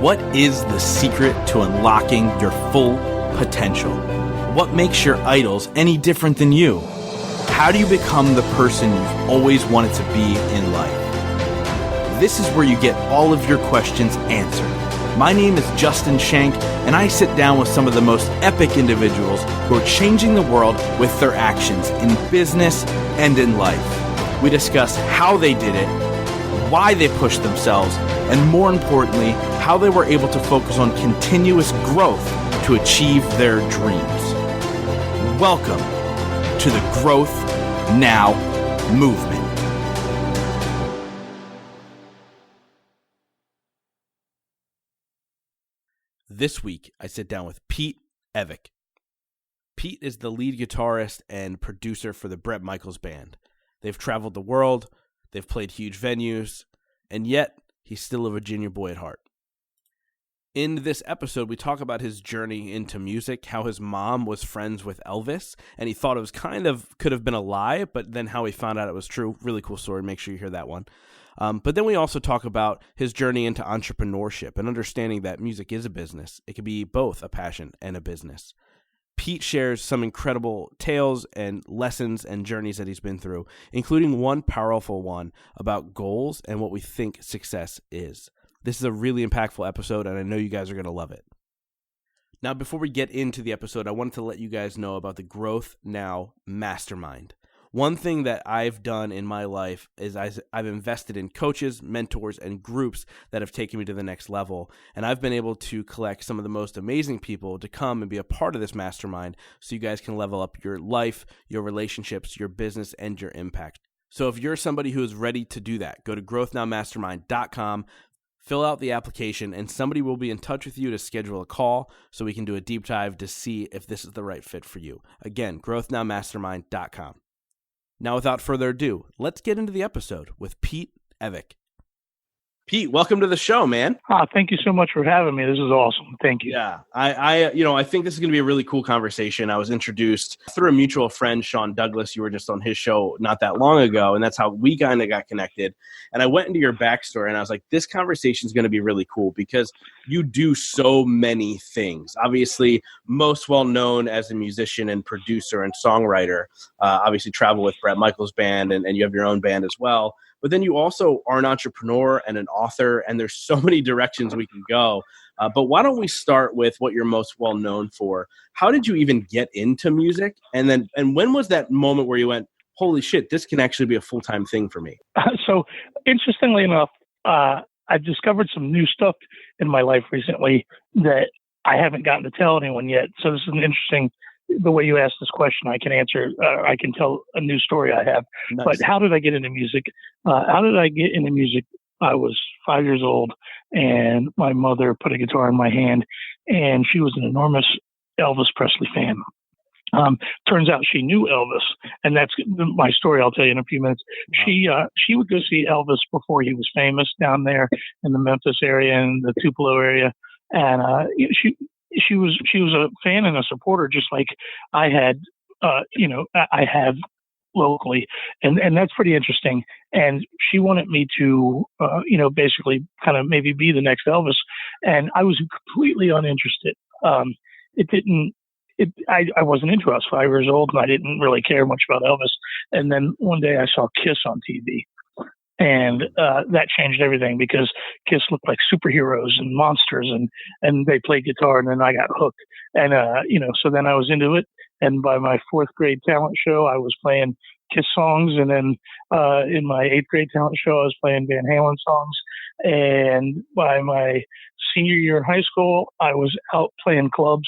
What is the secret to unlocking your full potential? What makes your idols any different than you? How do you become the person you've always wanted to be in life? This is where you get all of your questions answered. My name is Justin Shank, and I sit down with some of the most epic individuals who are changing the world with their actions in business and in life. We discuss how they did it, why they pushed themselves, and more importantly, how they were able to focus on continuous growth to achieve their dreams. Welcome to the Growth Now movement. This week, I sit down with Pete Evick. Pete is the lead guitarist and producer for the Bret Michaels Band. They've traveled the world, they've played huge venues, and yet he's still a Virginia boy at heart. In this episode, we talk about his journey into music, how his mom was friends with Elvis, and he thought it was could have been a lie, but then how he found out it was true. Really cool story. Make sure you hear that one. But then we also talk about his journey into entrepreneurship and understanding that music is a business. It can be both a passion and a business. Pete shares some incredible tales and lessons and journeys that he's been through, including one powerful one about goals and what we think success is. This is a really impactful episode, and I know you guys are going to love it. Now, before we get into the episode, I wanted to let you guys know about the Growth Now Mastermind. One thing that I've done in my life is I've invested in coaches, mentors, and groups that have taken me to the next level. And I've been able to collect some of the most amazing people to come and be a part of this mastermind so you guys can level up your life, your relationships, your business, and your impact. So if you're somebody who is ready to do that, go to growthnowmastermind.com, fill out the application, and somebody will be in touch with you to schedule a call so we can do a deep dive to see if this is the right fit for you. Again, growthnowmastermind.com. Now, without further ado, let's get into the episode with Pete Evick. Pete, welcome to the show, man. Thank you so much for having me. This is awesome. Thank you. Yeah, I think this is going to be a really cool conversation. I was introduced through a mutual friend, Sean Douglas. You were just on his show not that long ago, and that's how we kind of got connected. And I went into your backstory, and I was like, this conversation is going to be really cool because you do so many things. Obviously, most well-known as a musician and producer and songwriter. Obviously, travel with Bret Michaels Band, and you have your own band as well. But then you also are an entrepreneur and an author, and there's so many directions we can go. But why don't we start with what you're most well known for? How did you even get into music? And when was that moment where you went, holy shit, this can actually be a full-time thing for me? So interestingly enough, I've discovered some new stuff in my life recently that I haven't gotten to tell anyone yet. So this is an interesting, the way you asked this question, I can answer, I can tell a new story I have. Nice. But how did I get into music? I was 5 years old, and my mother put a guitar in my hand, and she was an enormous Elvis Presley fan. Turns out she knew Elvis, and that's my story I'll tell you in a few minutes. Wow. She would go see Elvis before he was famous down there in the Memphis area and the Tupelo area, and she was a fan and a supporter, just like I had, I have locally, and that's pretty interesting. And she wanted me to, basically kind of maybe be the next Elvis, and I was completely uninterested. I wasn't into it. I was 5 years old, and I didn't really care much about Elvis. And then one day I saw Kiss on TV. And that changed everything because Kiss looked like superheroes and monsters, and they played guitar, and then I got hooked. And, so then I was into it. And by my fourth grade talent show, I was playing Kiss songs. And then in my eighth grade talent show, I was playing Van Halen songs. And by my senior year in high school, I was out playing clubs,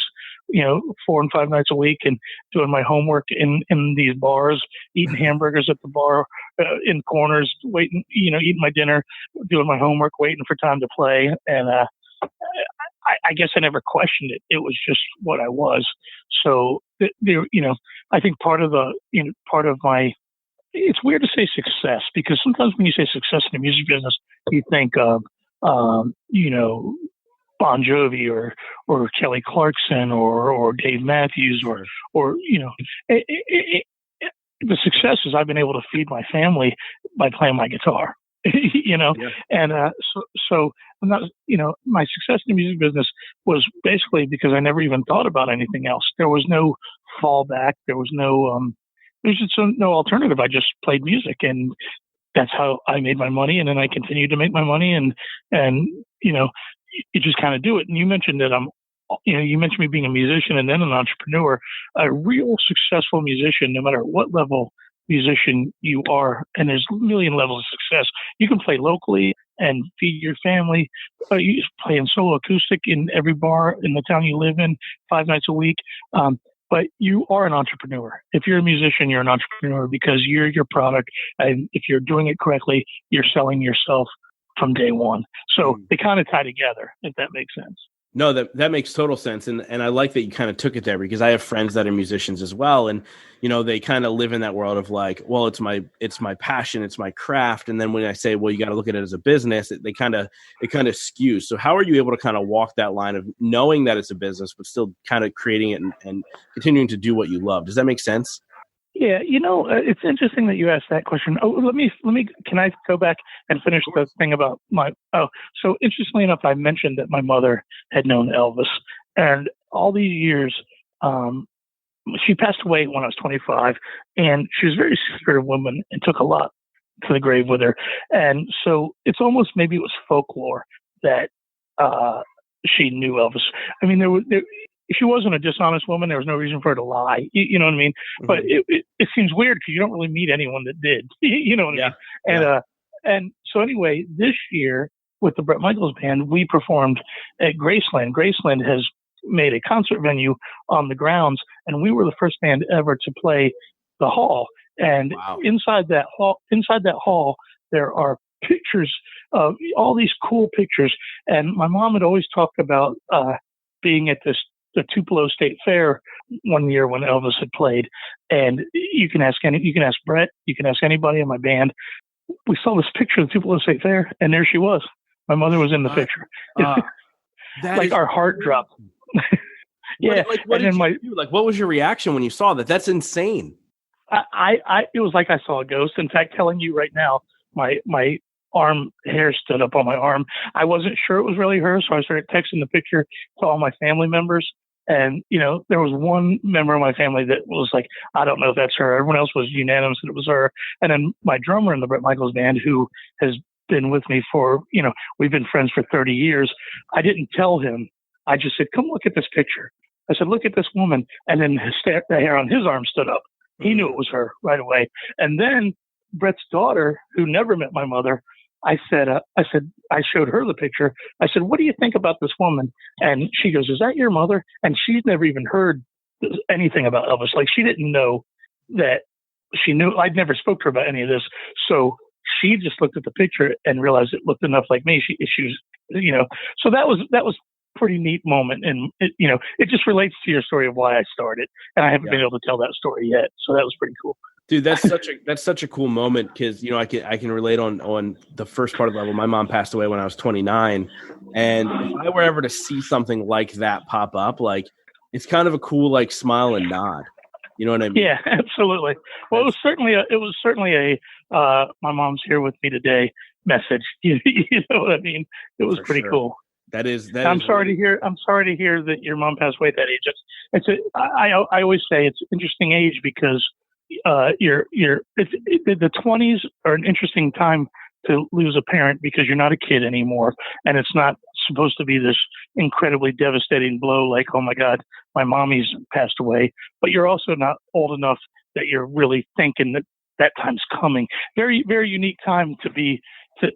4 and 5 nights a week, and doing my homework in these bars, eating hamburgers at the bar, in corners, waiting, eating my dinner, doing my homework, waiting for time to play. And I guess I never questioned it. It was just what I was. So I think part of my, it's weird to say success, because sometimes when you say success in the music business, you think of, Bon Jovi or Kelly Clarkson or Dave Matthews or the success is I've been able to feed my family by playing my guitar. Yeah. And so I'm not, my success in the music business was basically because I never even thought about anything else. There was no fallback. There was there's just no alternative. I just played music, and that's how I made my money. And then I continued to make my money, and you just kind of do it. And you mentioned that you mentioned me being a musician and then an entrepreneur. A real successful musician, no matter what level musician you are, and there's a million levels of success. You can play locally and feed your family. You just play in solo acoustic in every bar in the town you live in 5 nights a week. But you are an entrepreneur. If you're a musician, you're an entrepreneur because you're your product. And if you're doing it correctly, you're selling yourself from day one. So they kind of tie together, if that makes sense. No, that makes total sense. And I like that you kind of took it there, because I have friends that are musicians as well. And, they kind of live in that world of like, well, it's my passion, it's my craft. And then when I say, well, you got to look at it as a business, it kind of skews. So how are you able to kind of walk that line of knowing that it's a business, but still kind of creating it and continuing to do what you love? Does that make sense? Yeah, it's interesting that you asked that question. Oh, let me. Can I go back and finish the thing about so interestingly enough, I mentioned that my mother had known Elvis, and all these years, she passed away when I was 25, and she was a very spirit woman and took a lot to the grave with her. And so it's almost, maybe it was folklore that she knew Elvis. I mean, she wasn't a dishonest woman. There was no reason for her to lie. You know what I mean? Mm-hmm. But it seems weird because you don't really meet anyone that did. You know what I mean? And so anyway, this year with the Bret Michaels Band, we performed at Graceland. Graceland has made a concert venue on the grounds, and we were the first band ever to play the hall. And inside that hall, there are pictures of all these cool pictures. And my mom had always talked about being at the Tupelo State Fair one year when Elvis had played. And you can ask Bret, you can ask anybody in my band. We saw this picture of the Tupelo State Fair, and there she was. My mother was in the picture. Like our heart dropped. Yeah. What did you do? Like, what was your reaction when you saw that? That's insane. It was like I saw a ghost. In fact, telling you right now, my arm hair stood up on my arm. I wasn't sure it was really her, so I started texting the picture to all my family members. And, there was one member of my family that was like, I don't know if that's her. Everyone else was unanimous that it was her. And then my drummer in the Bret Michaels Band, who has been with me for, we've been friends for 30 years. I didn't tell him. I just said, come look at this picture. I said, look at this woman. And then the hair on his arm stood up. He knew it was her right away. And then Bret's daughter, who never met my mother, I showed her the picture. I said, what do you think about this woman? And she goes, is that your mother? And she'd never even heard anything about Elvis. Like, she didn't know that she knew. I'd never spoke to her about any of this. So she just looked at the picture and realized it looked enough like me. She was, so that was pretty neat moment. And it just relates to your story of why I started. And I haven't been able to tell that story yet. So that was pretty cool. Dude, that's such a cool moment, because I can relate on the first part of the level. My mom passed away when I was 29, and if I were ever to see something like that pop up, like, it's kind of a cool like smile and nod. You know what I mean? Yeah, absolutely. Well, it was certainly a my mom's here with me today message. You know what I mean? It was pretty cool. I'm sorry to hear that your mom passed away at that age. I always say it's an interesting age because the 20s are an interesting time to lose a parent because you're not a kid anymore, and it's not supposed to be this incredibly devastating blow like, oh my God, my mommy's passed away. But you're also not old enough that you're really thinking that time's coming. Very, very unique time to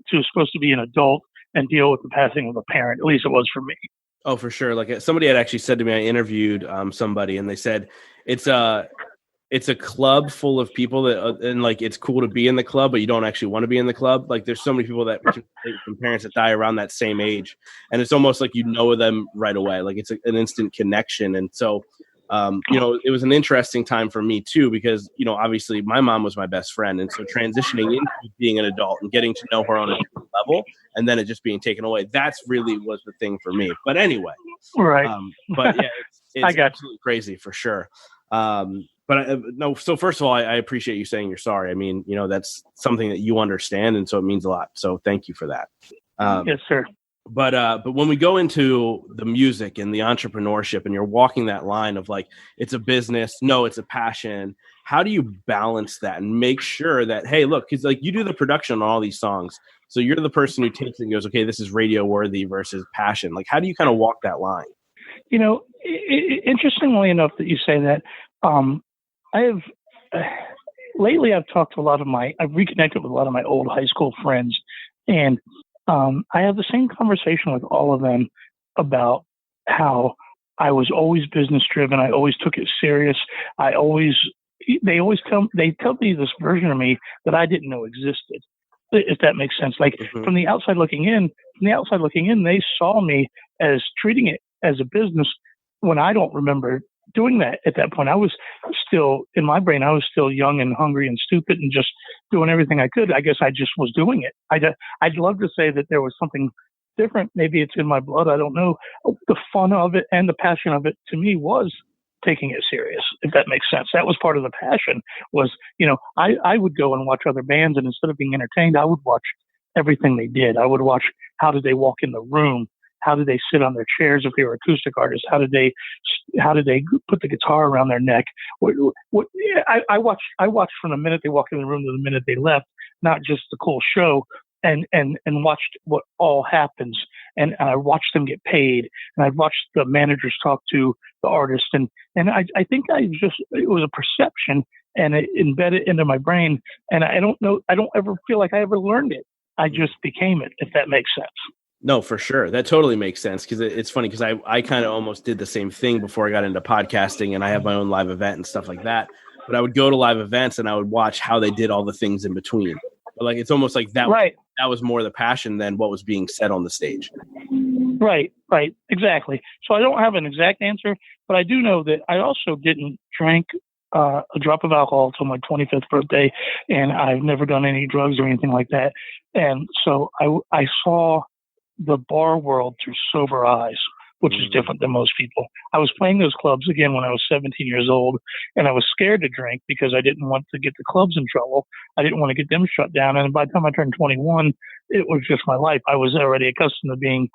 supposed to be an adult and deal with the passing of a parent. At least it was for me. Oh, for sure. Like, somebody had actually said to me, I interviewed somebody, and they said it's a club full of people that, and like, it's cool to be in the club, but you don't actually want to be in the club. Like, there's so many people that from parents that die around that same age, and it's almost like them right away. Like, it's an instant connection. And so, it was an interesting time for me too, because, obviously my mom was my best friend. And so transitioning into being an adult and getting to know her on a different level, and then it just being taken away, that's really was the thing for me. But anyway, right. But yeah, it's absolutely crazy for sure. But no, so first of all, I appreciate you saying you're sorry. I mean, that's something that you understand, and so it means a lot. So thank you for that. Yes, sir. But when we go into the music and the entrepreneurship, and you're walking that line of like, it's a business, no, it's a passion. How do you balance that and make sure that, hey, look, because like you do the production on all these songs, so you're the person who takes it and goes, okay, this is radio worthy versus passion. Like, how do you kind of walk that line? Interestingly enough that you say that, I have lately I've talked to I've reconnected with a lot of my old high school friends, and I have the same conversation with all of them about how I was always business driven. I always took it serious. They always tell me this version of me that I didn't know existed, if that makes sense. Like from the outside looking in, they saw me as treating it as a business when I don't remember doing that at that point. I was still, in my brain, I was still young and hungry and stupid and just doing everything I could. I guess I just was doing it. I'd love to say that there was something different. Maybe it's in my blood. I don't know. The fun of it and the passion of it to me was taking it serious, if that makes sense. That was part of the passion was, I would go and watch other bands, and instead of being entertained, I would watch everything they did. I would watch, how did they walk in the room? How did they sit on their chairs if they were acoustic artists? How did they put the guitar around their neck? I watched from the minute they walked in the room to the minute they left, not just the cool show, and watched what all happens. And I watched them get paid, and I watched the managers talk to the artist. And I think it was a perception, and it embedded into my brain. And I don't ever feel like I ever learned it. I just became it, if that makes sense. No, for sure. That totally makes sense, because it's funny because I kind of almost did the same thing before I got into podcasting, and I have my own live event and stuff like that. But I would go to live events and I would watch how they did all the things in between. But like, it's almost like that, right. That was more the passion than what was being said on the stage. Right, exactly. So I don't have an exact answer, but I do know that I also didn't drink a drop of alcohol till my 25th birthday, and I've never done any drugs or anything like that. And so I saw the bar world through sober eyes, which is different than most people. I was playing those clubs again when I was 17 years old, and I was scared to drink because I didn't want to get the clubs in trouble. I didn't want to get them shut down. And by the time I turned 21, it was just my life. I was already accustomed to being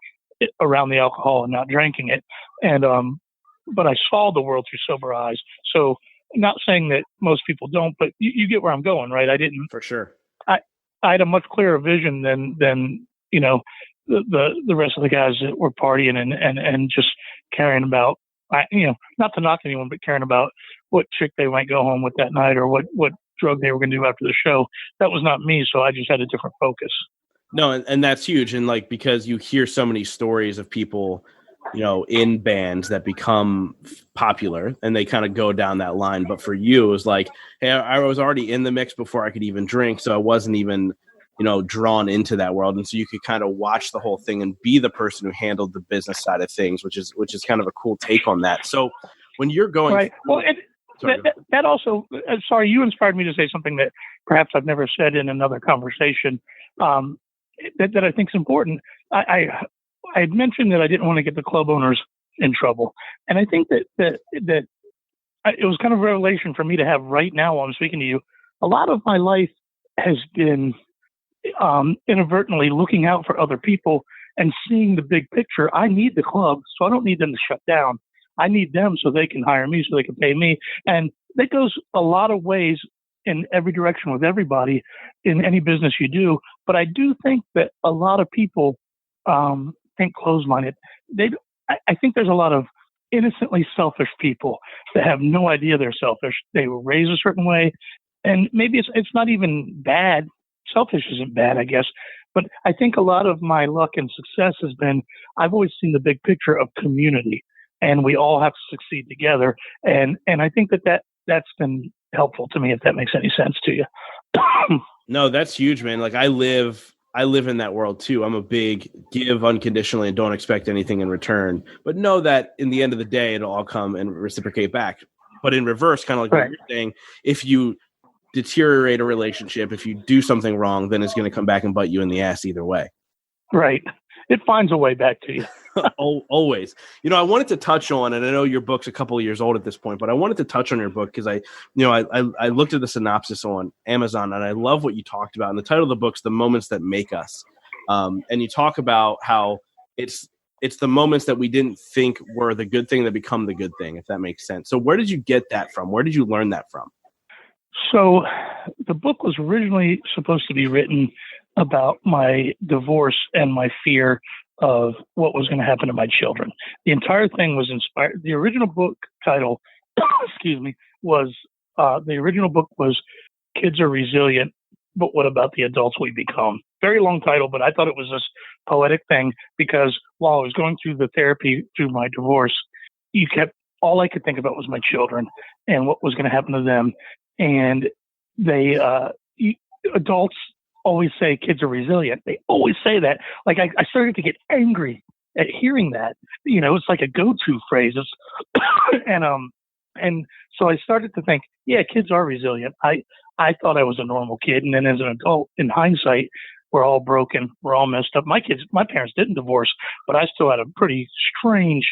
around the alcohol and not drinking it. And, but I saw the world through sober eyes. So not saying that most people don't, but you get where I'm going, right? I didn't. For sure. I had a much clearer vision than the rest of the guys that were partying and just caring about, not to knock anyone, but caring about what chick they might go home with that night or what drug they were going to do after the show. That was not me. So I just had a different focus. No, and that's huge. And like, because you hear so many stories of people, in bands that become popular and they kind of go down that line. But for you, it was like, hey, I was already in the mix before I could even drink. So I wasn't even, drawn into that world. And so you could kind of watch the whole thing and be the person who handled the business side of things, which is kind of a cool take on that. So when you're going, right. Well, that also, sorry, you inspired me to say something that perhaps I've never said in another conversation, that I think is important. I had mentioned that I didn't want to get the club owners in trouble. And I think that it was kind of a revelation for me to have right now while I'm speaking to you. A lot of my life has been inadvertently looking out for other people and seeing the big picture. I need the club, so I don't need them to shut down. I need them so they can hire me, so they can pay me. And that goes a lot of ways in every direction with everybody in any business you do. But I do think that a lot of people think closed-minded. I think there's a lot of innocently selfish people that have no idea they're selfish. They were raised a certain way, and maybe it's not even bad. Selfish isn't bad, I guess. But I think a lot of my luck and success has been, I've always seen the big picture of community, and we all have to succeed together. And I think that's been helpful to me, if that makes any sense to you. No, that's huge, man. Like I live in that world too. I'm a big give unconditionally and don't expect anything in return, but know that in the end of the day, it'll all come and reciprocate back. But in reverse, kind of like right. what you're saying, if you deteriorate a relationship, if you do something wrong, then it's going to come back and bite you in the ass either way. Right. it finds a way back to you. Always. I wanted to touch on, and I know your book's a couple of years old at this point, but I wanted to touch on your book because I looked at the synopsis on Amazon, and I love what you talked about. And the title of the book's The Moments That Make Us. And you talk about how it's the moments that we didn't think were the good thing that become the good thing, if that makes sense. So where did you get that from? Where did you learn that from? So the book was originally supposed to be written about my divorce and my fear of what was going to happen to my children. The entire thing was inspired. The original book title, was Kids Are Resilient, but What About the Adults We Become? Very long title, but I thought it was this poetic thing because while I was going through the therapy through my divorce, all I could think about was my children and what was going to happen to them. And adults always say kids are resilient. They always say that. Like I started to get angry at hearing that. It's like a go-to phrase. And so I started to think, yeah, kids are resilient. I thought I was a normal kid, and then as an adult, in hindsight, we're all broken, we're all messed up. My parents didn't divorce, but I still had a pretty strange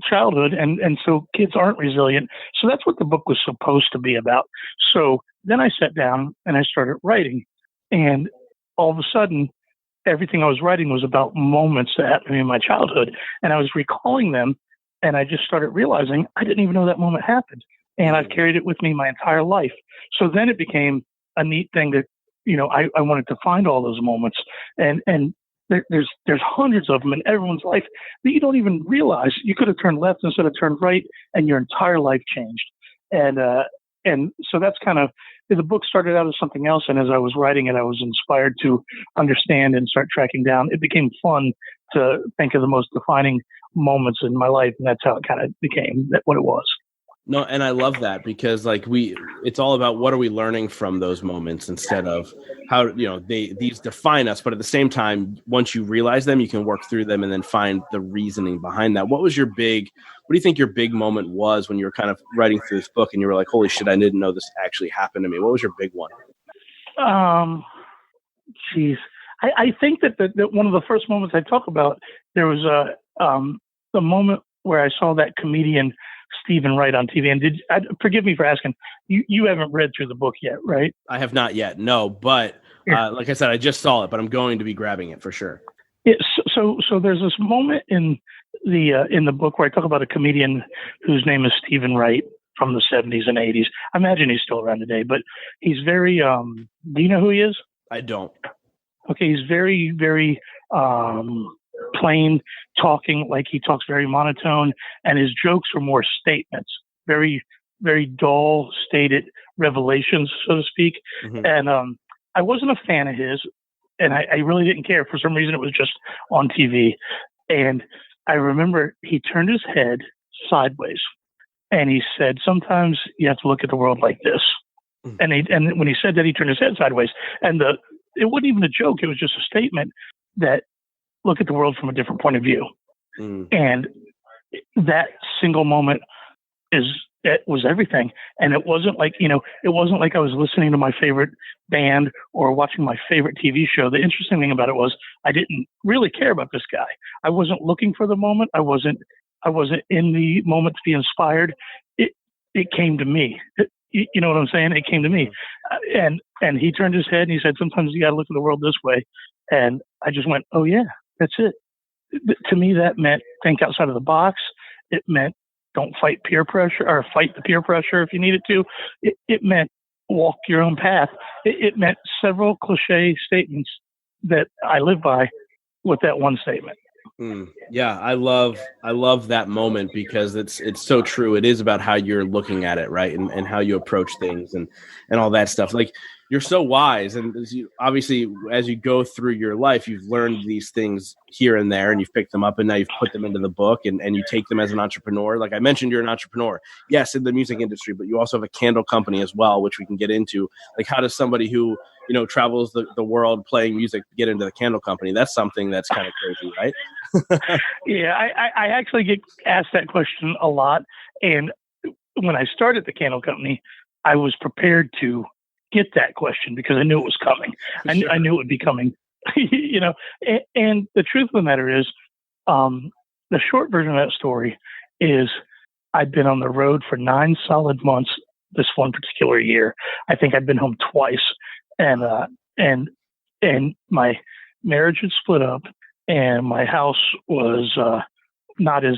childhood, and so kids aren't resilient. So that's what the book was supposed to be about. So then I sat down and I started writing. And all of a sudden, everything I was writing was about moments that happened to me in my childhood. And I was recalling them, and I just started realizing I didn't even know that moment happened. And I've carried it with me my entire life. So then it became a neat thing that, I wanted to find all those moments. And there's hundreds of them in everyone's life that you don't even realize. You could have turned left instead of turned right, and your entire life changed. And so that's kind of, the book started out as something else. And as I was writing it, I was inspired to understand and start tracking down. It became fun to think of the most defining moments in my life. And that's how it kind of became what it was. No, and I love that because it's all about what are we learning from those moments instead of how, these define us. But at the same time, once you realize them, you can work through them and then find the reasoning behind that. What do you think your big moment was when you were kind of writing through this book and you were like, holy shit, I didn't know this actually happened to me? What was your big one? I think that one of the first moments I talk about, there was the moment where I saw that comedian Stephen Wright on TV. And forgive me for asking, you haven't read through the book yet, right? I have not yet, no. But like I said, I just saw it, but I'm going to be grabbing it for sure. So there's this moment in the book where I talk about a comedian whose name is Stephen Wright from the 70s and 80s. I imagine he's still around today, but he's very. Do you know who he is? I don't. Okay, he's very, very plain talking, like he talks very monotone, and his jokes are more statements, very, very dull, stated revelations, so to speak. Mm-hmm. And I wasn't a fan of his, and I really didn't care. For some reason, it was just on TV. And I remember he turned his head sideways, and he said, sometimes you have to look at the world like this. Mm-hmm. And when he said that, he turned his head sideways. And it wasn't even a joke. It was just a statement that look at the world from a different point of view. Mm. And that single moment was everything. And it wasn't like, it wasn't like I was listening to my favorite band or watching my favorite TV show. The interesting thing about it was I didn't really care about this guy. I wasn't looking for the moment. I wasn't in the moment to be inspired. It came to me. You know what I'm saying? It came to me. And he turned his head and he said, sometimes you got to look at the world this way. And I just went, oh yeah, that's it. To me, that meant think outside of the box. It meant don't fight peer pressure or fight the peer pressure if you needed to. It meant walk your own path. It meant several cliche statements that I live by with that one statement. Yeah, I love that moment because it's so true. It is about how you're looking at it, right? And how you approach things and all that stuff. Like, you're so wise. And obviously, as you go through your life, you've learned these things here and there, and you've picked them up, and now you've put them into the book, and you take them as an entrepreneur. Like I mentioned, you're an entrepreneur, yes, in the music industry, but you also have a candle company as well, which we can get into. Like, how does somebody who, travels the world playing music get into the candle company? That's something that's kind of crazy, right? Yeah, I actually get asked that question a lot. And when I started the candle company, I was prepared to get that question because I knew it was coming. Sure. I knew it would be coming. you know, and the truth of the matter is, the short version of that story is I'd been on the road for 9 solid months this one particular year. I think I'd been home twice, and my marriage had split up, and my house was not as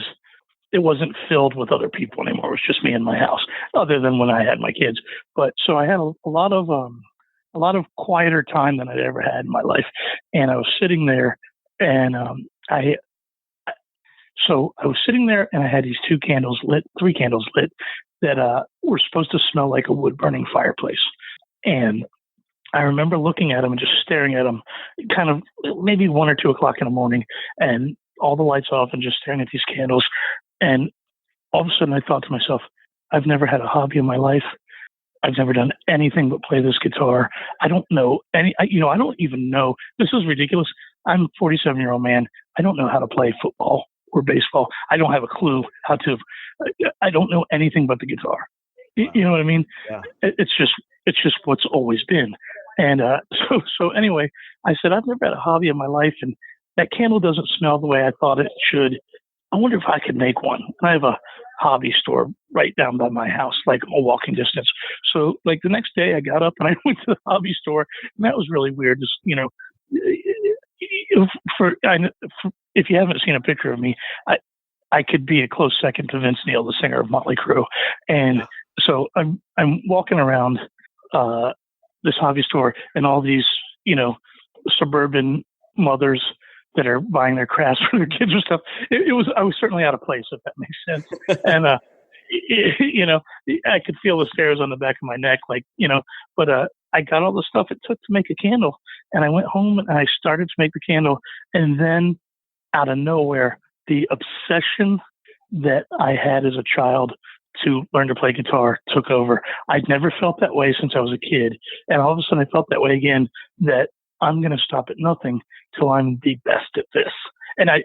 it wasn't filled with other people anymore. It was just me in my house, other than when I had my kids. But so I had a lot of quieter time than I'd ever had in my life, and I was sitting there, and I was sitting there, and I had these 3 candles lit that were supposed to smell like a wood burning fireplace. And I remember looking at them and just staring at them, kind of maybe 1 or 2 o'clock in the morning, and all the lights off, and just staring at these candles. And all of a sudden, I thought to myself, I've never had a hobby in my life. I've never done anything but play this guitar. I don't know I don't even know. This is ridiculous. I'm a 47-year-old man. I don't know how to play football or baseball. I don't have a clue how to. I don't know anything but the guitar. Wow. You know what I mean? Yeah. It's just what's always been. And so anyway, I said, I've never had a hobby in my life, and that candle doesn't smell the way I thought it should. I wonder if I could make one. And I have a hobby store right down by my house, like a walking distance. So like the next day I got up and I went to the hobby store, and that was really weird. Just, if you haven't seen a picture of me, I could be a close second to Vince Neil, the singer of Motley Crue. And so I'm walking around this hobby store, and all these, suburban mothers that are buying their crafts for their kids or stuff. I was certainly out of place, if that makes sense. And, I could feel the stares on the back of my neck, but I got all the stuff it took to make a candle, and I went home and I started to make the candle. And then out of nowhere, the obsession that I had as a child to learn to play guitar took over. I'd never felt that way since I was a kid. And all of a sudden I felt that way again, that I'm going to stop at nothing till I'm the best at this. And I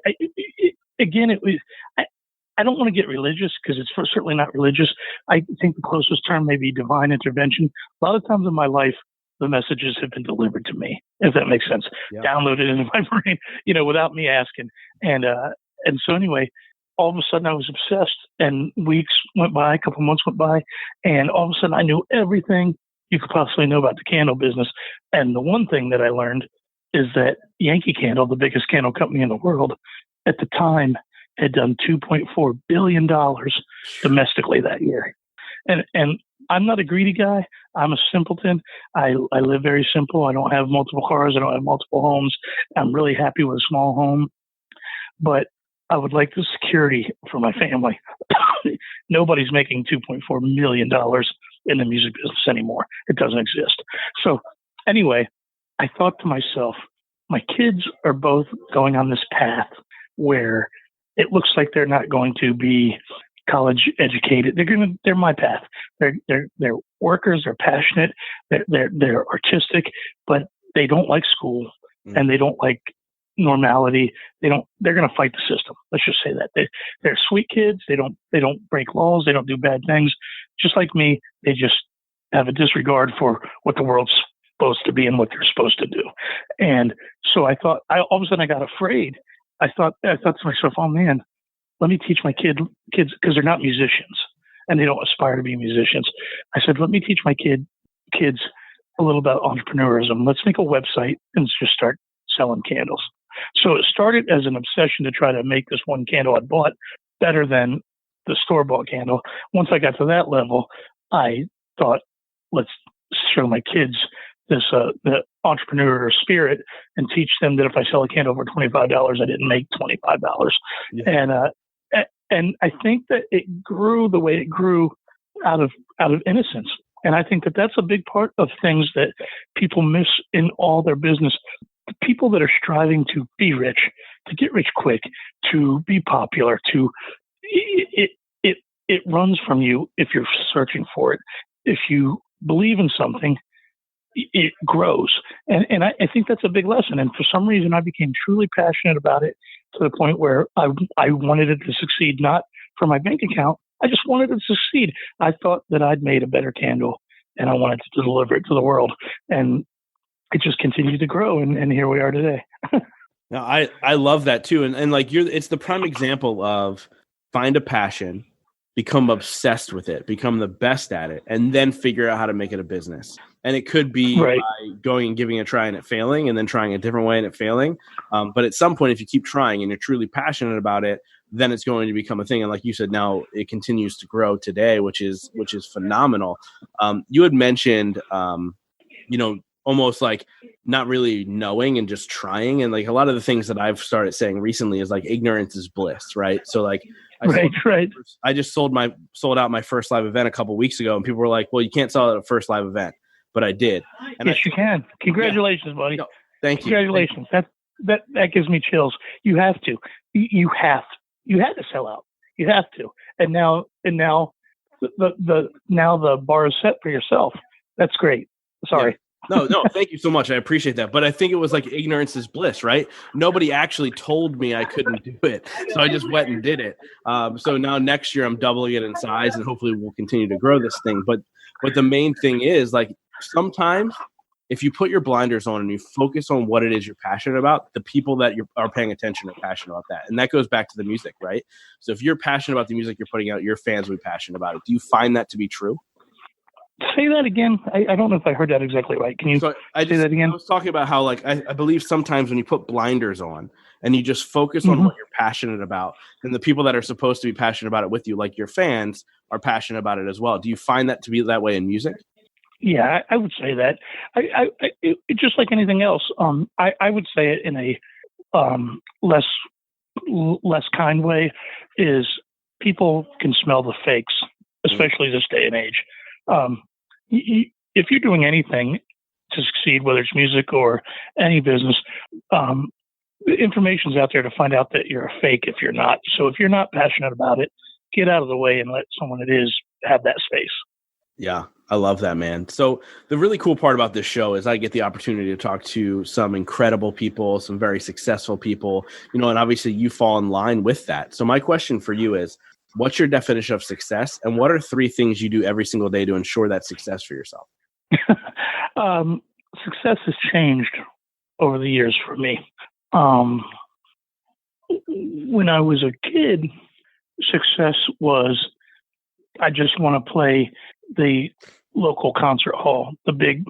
don't want to get religious, because it's certainly not religious. I think the closest term may be divine intervention. A lot of times in my life, the messages have been delivered to me, if that makes sense, downloaded into my brain, without me asking. And so anyway, all of a sudden I was obsessed, and weeks went by, a couple months went by, and all of a sudden I knew everything you could possibly know about the candle business. And the one thing that I learned is that Yankee Candle, the biggest candle company in the world at the time, had done $2.4 billion domestically that year. And I'm not a greedy guy. I'm a simpleton. I live very simple. I don't have multiple cars. I don't have multiple homes. I'm really happy with a small home. But I would like the security for my family. Nobody's making $2.4 million in the music business anymore. It doesn't exist. So anyway, I thought to myself, my kids are both going on this path where it looks like they're not going to be college educated. They're my path. They're workers. They're passionate. They're artistic, but they don't like school, and they don't like normality. They're going to fight the system. Let's just say that they're sweet kids. They don't break laws. They don't do bad things. Just like me, they just have a disregard for what the world's supposed to be and what they're supposed to do. And so I thought, all of a sudden I got afraid. I thought to myself, oh man, let me teach my kids, because they're not musicians and they don't aspire to be musicians. I said, let me teach my kids a little about entrepreneurism. Let's make a website and just start selling candles. So it started as an obsession to try to make this one candle I bought better than the store-bought candle. Once I got to that level, I thought, let's show my kids this the entrepreneurial spirit and teach them that if I sell a candle for $25, I didn't make $25. Yeah. And I think that it grew the way it grew out of innocence. And I think that that's a big part of things that people miss in all their business. People that are striving to be rich, to get rich quick, to be popular, it runs from you if you're searching for it. If you believe in something, it grows. And I think that's a big lesson. And for some reason, I became truly passionate about it to the point where I wanted it to succeed, not for my bank account. I just wanted it to succeed. I thought that I'd made a better candle, and I wanted to deliver it to the world. And it just continued to grow, and here we are today. Now, I love that too. And like it's the prime example of find a passion, become obsessed with it, become the best at it, and then figure out how to make it a business. And it could be Right. by going and giving it a try and it failing, and then trying a different way and it failing. But at some point, if you keep trying and you're truly passionate about it, then it's going to become a thing. And like you said, now it continues to grow today, which is phenomenal. You had mentioned, almost like not really knowing and just trying. And like a lot of the things that I've started saying recently is like ignorance is bliss, right? So like I just sold out my first live event a couple weeks ago, and people were like, well, you can't sell out a first live event, but I did. And yes, you can. Congratulations, buddy. No, thank you. Congratulations. That gives me chills. You have to. You had to sell out. You have to. And now the bar is set for yourself. That's great. Sorry. Yeah. No, thank you so much. I appreciate that. But I think it was like ignorance is bliss, right? Nobody actually told me I couldn't do it. So I just went and did it. So now next year I'm doubling it in size, and hopefully we'll continue to grow this thing. But the main thing is, like, sometimes if you put your blinders on and you focus on what it is you're passionate about, the people that are paying attention are passionate about that. And that goes back to the music, right? So if you're passionate about the music you're putting out, your fans will be passionate about it. Do you find that to be true? Say that again. I don't know if I heard that exactly right. Can you say that again? I was talking about how, like, I believe sometimes when you put blinders on and you just focus on what you're passionate about, then the people that are supposed to be passionate about it with you, like your fans, are passionate about it as well. Do you find that to be that way in music? Yeah, I would say that. It just like anything else. I would say it in a less kind way. Is people can smell the fakes, especially this day and age. If you're doing anything to succeed, whether it's music or any business, the information's out there to find out that you're a fake if you're not. So if you're not passionate about it, get out of the way and let someone it is have that space. Yeah, I love that, man. So the really cool part about this show is I get the opportunity to talk to some incredible people, some very successful people, and obviously you fall in line with that. So my question for you is, what's your definition of success, and what are 3 things you do every single day to ensure that success for yourself? Success has changed over the years for me. When I was a kid, success was I just want to play the local concert hall. In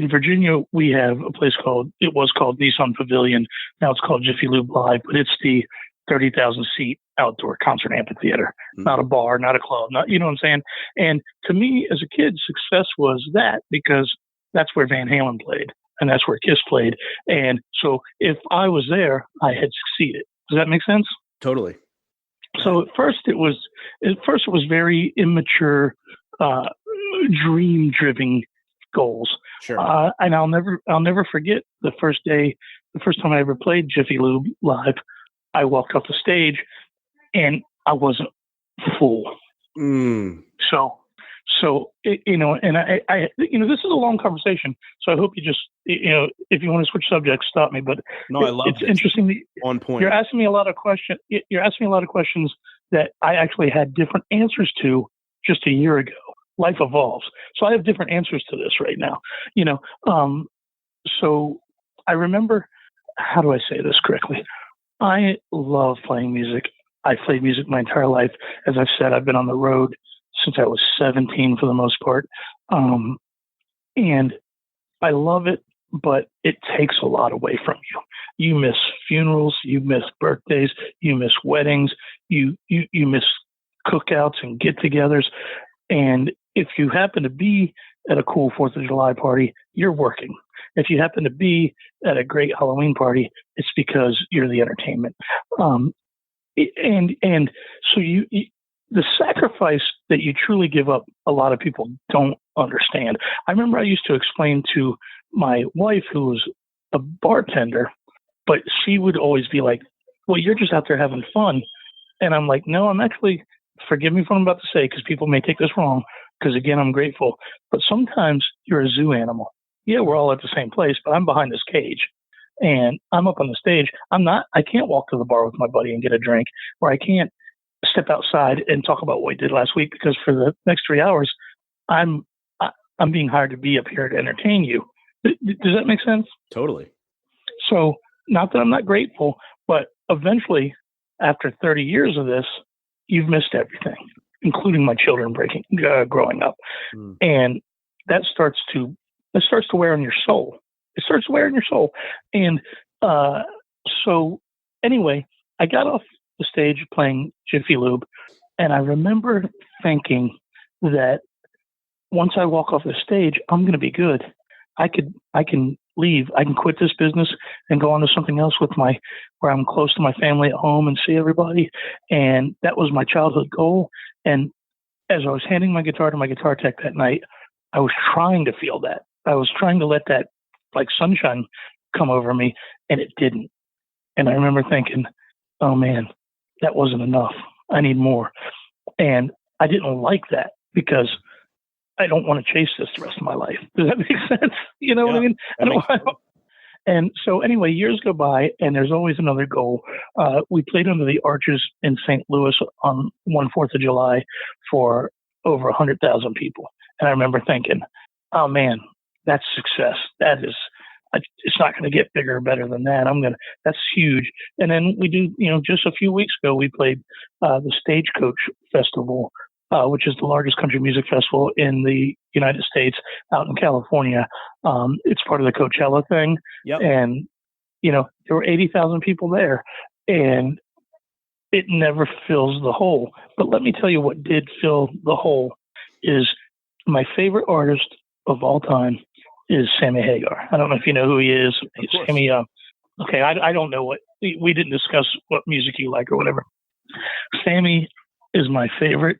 Virginia, we have a place called Nissan Pavilion. Now it's called Jiffy Lube Live, but it's the 30,000 seat outdoor concert amphitheater, not a bar, not a club, not, you know what I'm saying? And to me as a kid, success was that, because that's where Van Halen played and that's where Kiss played. And so if I was there, I had succeeded. Does that make sense? Totally. So at first it was very immature, dream driven goals. Sure. And I'll never forget the first time I ever played Jiffy Lube Live. I walked off the stage and I wasn't full. So and I this is a long conversation. So I hope you just, if you want to switch subjects, stop me. But no, I love it's interesting that on point. You're asking me a lot of questions. You're asking me a lot of questions that I actually had different answers to just a year ago. Life evolves. So I have different answers to this right now, so I remember, how do I say this correctly? I love playing music. I've played music my entire life. As I've said, I've been on the road since I was 17 for the most part. And I love it, but it takes a lot away from you. You miss funerals, you miss birthdays, you miss weddings, you miss cookouts and get-togethers. And if you happen to be at a cool 4th of July party, you're working. If you happen to be at a great Halloween party, it's because you're the entertainment. And so the sacrifice that you truly give up, a lot of people don't understand. I remember I used to explain to my wife, who was a bartender, but she would always be like, well, you're just out there having fun. And I'm like, no, I'm actually, forgive me for what I'm about to say, because people may take this wrong, because again, I'm grateful. But sometimes you're a zoo animal. Yeah, we're all at the same place, but I'm behind this cage and I'm up on the stage. I can't walk to the bar with my buddy and get a drink, or I can't step outside and talk about what we did last week, because for the next 3 hours, I'm I'm being hired to be up here to entertain you. Does that make sense? Totally. So not that I'm not grateful, but eventually after 30 years of this, you've missed everything, including my children growing up. And that starts to wear on your soul. It starts to wear on your soul. And so anyway, I got off the stage playing Jiffy Lube, and I remember thinking that once I walk off the stage, I'm going to be good. I can leave. I can quit this business and go on to something else where I'm close to my family at home and see everybody. And that was my childhood goal. And as I was handing my guitar to my guitar tech that night, I was trying to feel that. I was trying to let that like sunshine come over me, and it didn't. And I remember thinking, oh man, that wasn't enough. I need more. And I didn't like that because I don't want to chase this the rest of my life. Does that make sense? You know what I mean? And so anyway, years go by, and there's always another goal. We played under the arches in St. Louis on 4th of July for over 100,000 people. And I remember thinking, oh man, that's success. That is, it's not going to get bigger or better than that. That's huge. And then we do, just a few weeks ago, we played the Stagecoach Festival, which is the largest country music festival in the United States, out in California. It's part of the Coachella thing. Yep. And, there were 80,000 people there, and it never fills the hole. But let me tell you what did fill the hole is my favorite artist of all time is Sammy Hagar. I don't know if you know who he is. Sammy, okay, I don't know we didn't discuss what music you like or whatever. Sammy is my favorite.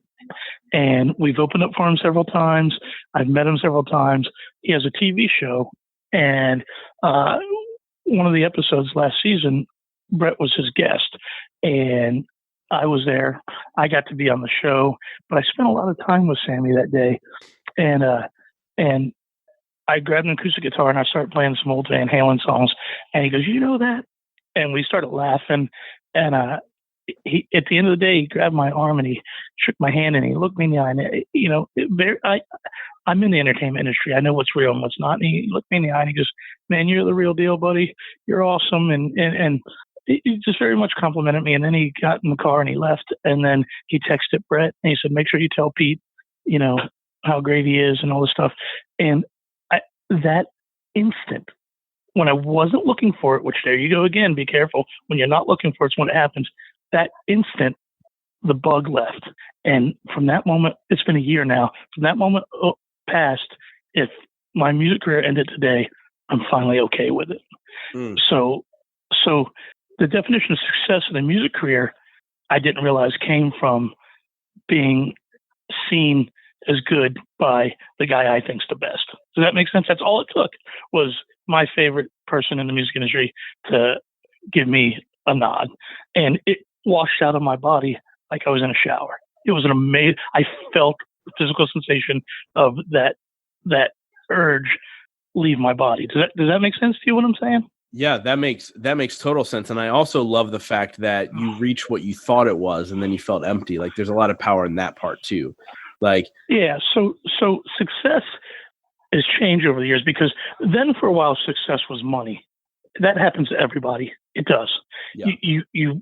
And we've opened up for him several times. I've met him several times. He has a TV show, and one of the episodes last season, Bret was his guest, and I was there. I got to be on the show, but I spent a lot of time with Sammy that day, and I grabbed an acoustic guitar and I started playing some old Van Halen songs, and he goes, "You know that?" And we started laughing, and he, at the end of the day, he grabbed my arm and he shook my hand and he looked me in the eye. And, I'm in the entertainment industry. I know what's real and what's not. And he looked me in the eye and he goes, "Man, you're the real deal, buddy. You're awesome." And he just very much complimented me. And then he got in the car and he left. And then he texted Bret and he said, "Make sure you tell Pete, how great he is and all this stuff." And that instant, when I wasn't looking for it, which there you go again, be careful. When you're not looking for it, it's when it happens. That instant, the bug left. And from that moment, it's been a year now. From that moment past, if my music career ended today, I'm finally okay with it. So the definition of success in a music career, I didn't realize came from being seen as good by the guy I think's the best. Does that make sense? That's all it took, was my favorite person in the music industry to give me a nod. And it washed out of my body like I was in a shower. It was an amazing, I felt the physical sensation of that urge leave my body. Does that make sense to you, what I'm saying? Yeah, that makes total sense. And I also love the fact that you reached what you thought it was and then you felt empty. Like there's a lot of power in that part too. Yeah, so success has changed over the years, because then for a while success was money. That happens to everybody. It does. Yeah. You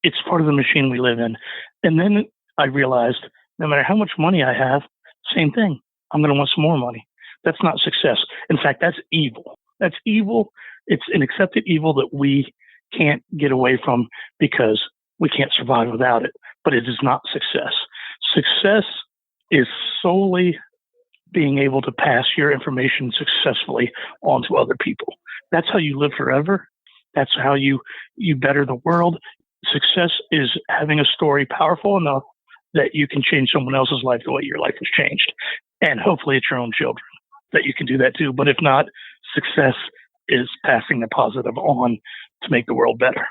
it's part of the machine we live in. And then I realized no matter how much money I have, same thing. I'm going to want some more money. That's not success. In fact, that's evil. That's evil. It's an accepted evil that we can't get away from because we can't survive without it. But it is not success. Success is solely being able to pass your information successfully on to other people. That's how you live forever. That's how you better the world. Success is having a story powerful enough that you can change someone else's life the way your life was changed. And hopefully it's your own children that you can do that too. But if not, success is passing the positive on to make the world better.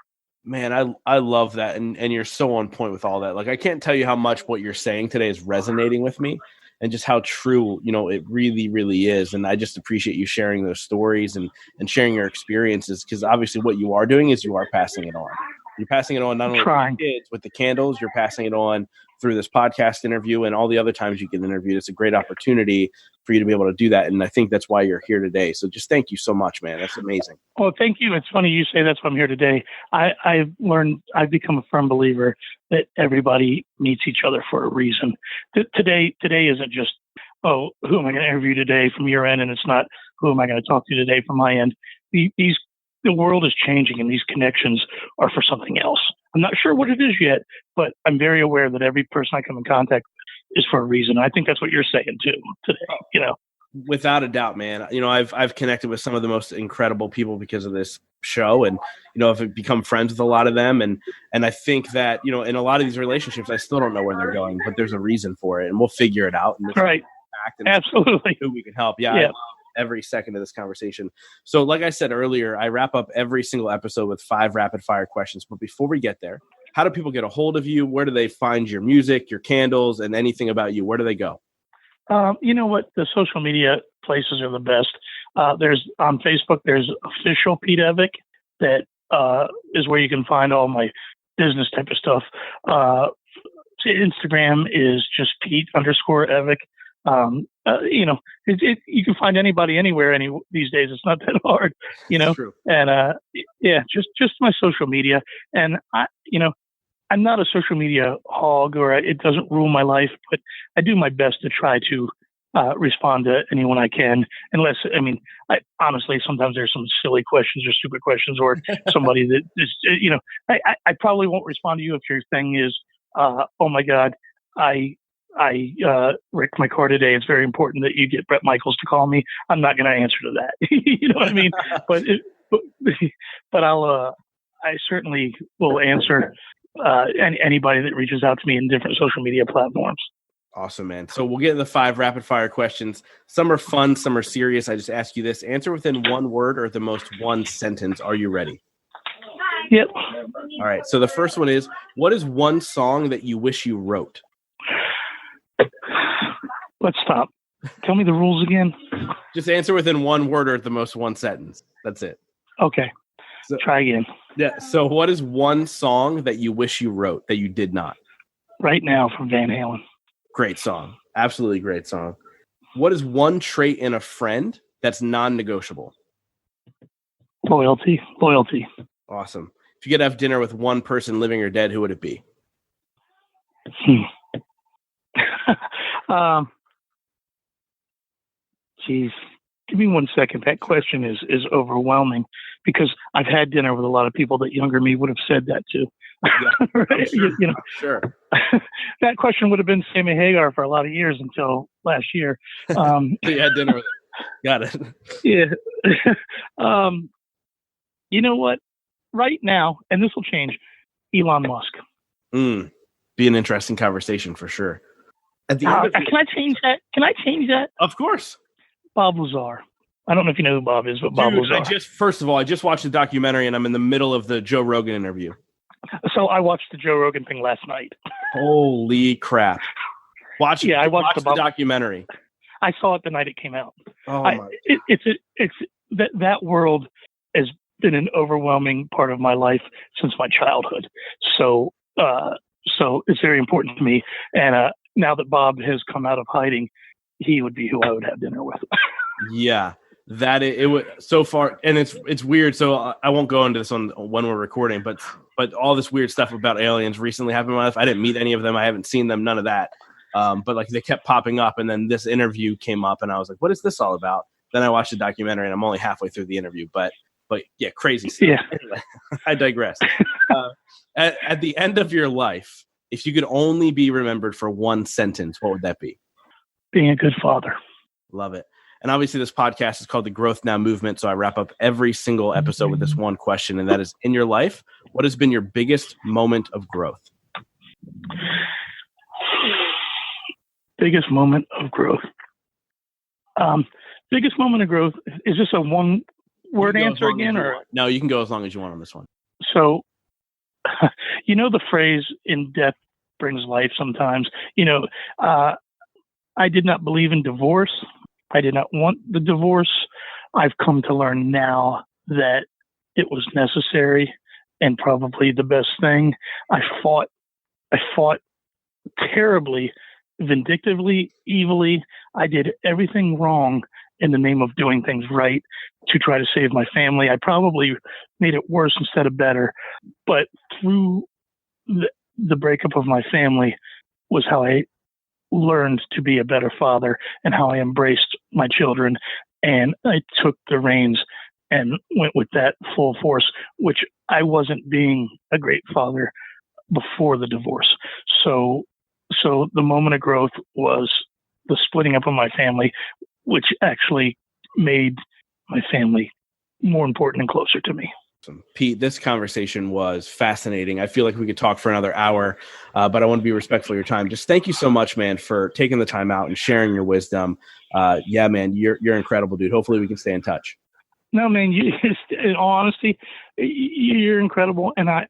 Man, I love that. And you're so on point with all that. Like, I can't tell you how much what you're saying today is resonating with me and just how true, it really, really is. And I just appreciate you sharing those stories and sharing your experiences, because obviously what you are doing is you are passing it on. You're passing it on not only Trying. to kids with the candles, you're passing it on through this podcast interview and all the other times you get interviewed. It's a great opportunity for you to be able to do that. And I think that's why you're here today. So just thank you so much, man. That's amazing. Well, thank you. It's funny you say that's why I'm here today. I've become a firm believer that everybody meets each other for a reason. Today isn't just, oh, who am I going to interview today from your end? And it's not, who am I going to talk to today from my end? The world is changing and these connections are for something else. I'm not sure what it is yet, but I'm very aware that every person I come in contact is for a reason. I think that's what you're saying too today, Without a doubt, man. I've connected with some of the most incredible people because of this show, and I've become friends with a lot of them, and I think that in a lot of these relationships, I still don't know where they're going, but there's a reason for it, and we'll figure it out. And right, absolutely, who we can help. Yeah. I love every second of this conversation. So, like I said earlier, I wrap up every single episode with 5 rapid fire questions. But before we get there, how do people get a hold of you? Where do they find your music, your candles, and anything about you? Where do they go? You know what? The social media places are the best. There's on Facebook, there's official Pete Evick that is where you can find all my business type of stuff. Instagram is just Pete_Evick. You can find anybody anywhere these days. It's not that hard, True. And just my social media. And I'm not a social media hog, or it doesn't rule my life, but I do my best to try to respond to anyone I can. Unless, I honestly, sometimes there's some silly questions or stupid questions, or somebody that is, I probably won't respond to you if your thing is, oh my God, I wrecked my car today. It's very important that you get Bret Michaels to call me. I'm not going to answer to that. You know what I mean? But I certainly will answer anybody that reaches out to me in different social media platforms. Awesome, man. So we'll get to the 5 rapid fire questions. Some are fun, some are serious. I just ask you this. Answer within 1 word or at the most 1 sentence. Are you ready? Yep. All right. So the first one is, what is 1 song that you wish you wrote? Let's stop. Tell me the rules again. Just answer within 1 word or at the most 1 sentence. That's it. Okay. So, try again. Yeah. So what is 1 song that you wish you wrote that you did not? Right Now from Van Halen. Great song. Absolutely great song. What is 1 trait in a friend that's non-negotiable? Loyalty. Awesome. If you could have dinner with 1 person, living or dead, who would it be? Geez, give me 1 second. That question is overwhelming because I've had dinner with a lot of people that younger me would have said that too. Yeah, right? Sure. That question would have been Sammy Hagar for a lot of years until last year. So you had dinner with him. Got it. Yeah. You know what? Right now, and this will change, Elon Musk. Be an interesting conversation for sure. At the end can I change that? Of course. Bob Lazar. I don't know if you know who Bob is, but Bob Lazar. First of all, I just watched the documentary and I'm in the middle of the Joe Rogan interview. So I watched the Joe Rogan thing last night. Holy crap. I watched the documentary. I saw it the night it came out. Oh my. It's that world has been an overwhelming part of my life since my childhood. So it's very important to me. And now that Bob has come out of hiding, he would be who I would have dinner with. Yeah, that it would so far, and it's weird. So I won't go into this when we're recording, but all this weird stuff about aliens recently happened in my life. I didn't meet any of them. I haven't seen them. None of that. But like they kept popping up, and then this interview came up, and I was like, "What is this all about?" Then I watched the documentary, and I'm only halfway through the interview. But yeah, crazy stuff. Yeah. Anyway, I digress. At the end of your life, if you could only be remembered for 1 sentence, what would that be? Being a good father. Love it. And obviously this podcast is called the Growth Now Movement. So I wrap up every single episode with this 1 question. And that is, in your life, what has been your biggest moment of growth? Biggest moment of growth. Biggest moment of growth. Is this a 1-word answer again? Or no, you can go as long as you want on this one. So, the phrase "in death brings life" sometimes. I did not believe in divorce. I did not want the divorce. I've come to learn now that it was necessary and probably the best thing. I fought terribly, vindictively, evilly. I did everything wrong in the name of doing things right to try to save my family. I probably made it worse instead of better. But through the breakup of my family was how I learned to be a better father and how I embraced my children. And I took the reins and went with that full force, which I wasn't being a great father before the divorce. So the moment of growth was the splitting up of my family, which actually made my family more important and closer to me. Pete, this conversation was fascinating. I feel like we could talk for another hour, but I want to be respectful of your time. Just thank you so much, man, for taking the time out and sharing your wisdom. Yeah, man, you're incredible, dude. Hopefully we can stay in touch. No, man, in all honesty, you're incredible. And I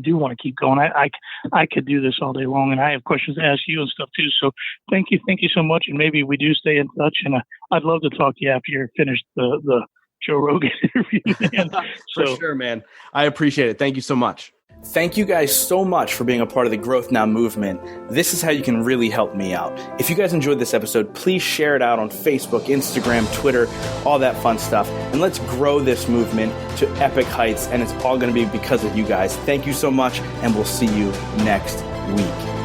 do want to keep going. I could do this all day long, and I have questions to ask you and stuff too. So thank you so much. And maybe we do stay in touch, and I'd love to talk to you after you're finished the Joe Rogan interview, man. For sure, man. I appreciate it. Thank you so much. Thank you guys so much for being a part of the Growth Now movement. This is how you can really help me out. If you guys enjoyed this episode, please share it out on Facebook, Instagram, Twitter, all that fun stuff. And let's grow this movement to epic heights. And it's all going to be because of you guys. Thank you so much. And we'll see you next week.